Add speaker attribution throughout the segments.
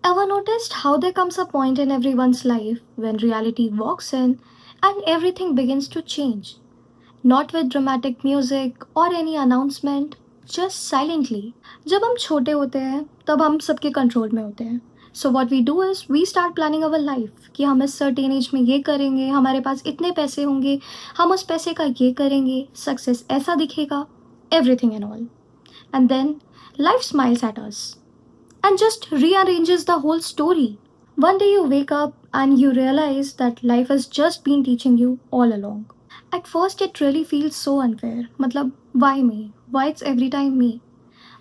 Speaker 1: Ever noticed how there comes a point in everyone's life when reality walks in and everything begins to change? Not with dramatic music or any announcement, just silently. जब हम छोटे होते हैं तब हम सबके control में होते हैं. So what we do is we start planning our life कि हम इस certain age में ये करेंगे, हमारे पास इतने पैसे होंगे, हम उस पैसे का ये करेंगे, सक्सेस ऐसा दिखेगा, everything and all. And then life smiles at us and just rearranges the whole story. One day you wake up and you realize that life has just been teaching you all along. At first, it really feels so unfair. Matlab, why me? Why it's every time me?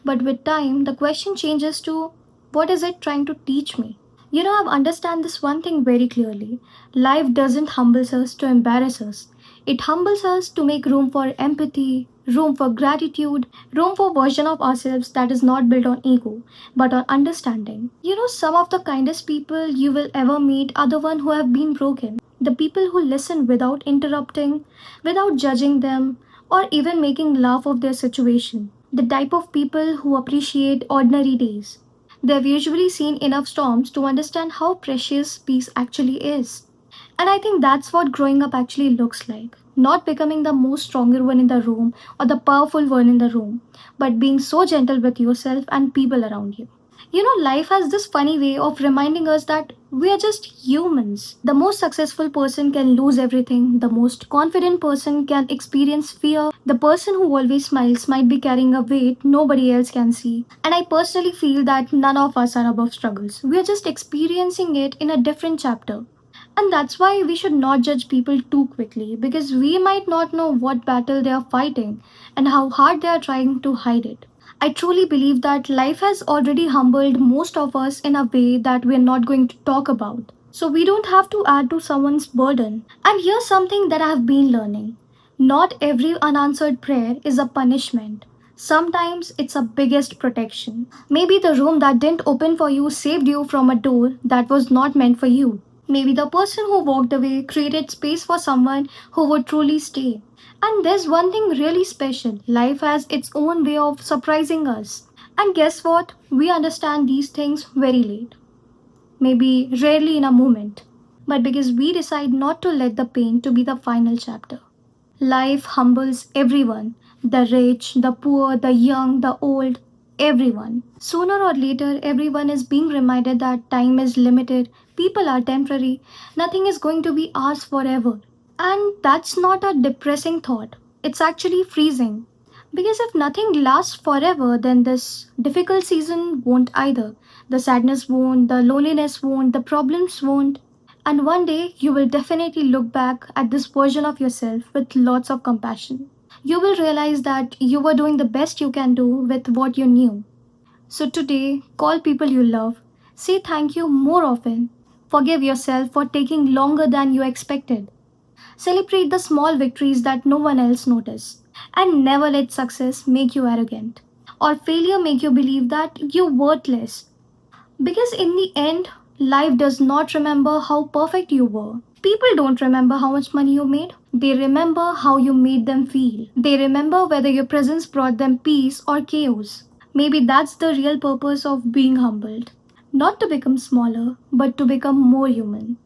Speaker 1: But with time, the question changes to what is it trying to teach me? I've understand this one thing very clearly. Life doesn't humble us to embarrass us. It humbles us to make room for empathy, room for gratitude, room for version of ourselves that is not built on ego, but on understanding. Some of the kindest people you will ever meet are the ones who have been broken. The people who listen without interrupting, without judging them, or even making laugh of their situation. The type of people who appreciate ordinary days. They've usually seen enough storms to understand how precious peace actually is. And I think that's what growing up actually looks like. Not becoming the most stronger one in the room or the powerful one in the room, but being so gentle with yourself and people around you. Life has this funny way of reminding us that we are just humans. The most successful person can lose everything. The most confident person can experience fear. The person who always smiles might be carrying a weight nobody else can see. And I personally feel that none of us are above struggles. We are just experiencing it in a different chapter. And that's why we should not judge people too quickly because we might not know what battle they are fighting and how hard they are trying to hide it. I truly believe that life has already humbled most of us in a way that we're not going to talk about. So we don't have to add to someone's burden. And here's something that I have been learning. Not every unanswered prayer is a punishment. Sometimes it's a biggest protection. Maybe the room that didn't open for you saved you from a door that was not meant for you. Maybe the person who walked away created space for someone who would truly stay. And there's one thing really special. Life has its own way of surprising us. And guess what? We understand these things very late. Maybe rarely in a moment. But because we decide not to let the pain to be the final chapter. Life humbles everyone. The rich, the poor, the young, the old, everyone. Sooner or later, everyone is being reminded that time is limited, people are temporary, nothing is going to be ours forever. And that's not a depressing thought, it's actually freezing. Because if nothing lasts forever, then this difficult season won't either. The sadness won't, the loneliness won't, the problems won't. And one day you will definitely look back at this version of yourself with lots of compassion. You will realize that you were doing the best you can do with what you knew. So today, call people you love, say thank you more often, forgive yourself for taking longer than you expected. Celebrate the small victories that no one else noticed. And never let success make you arrogant or failure make you believe that you're worthless. Because in the end, life does not remember how perfect you were. People don't remember how much money you made. They remember how you made them feel. They remember whether your presence brought them peace or chaos. Maybe that's the real purpose of being humbled. Not to become smaller, but to become more human.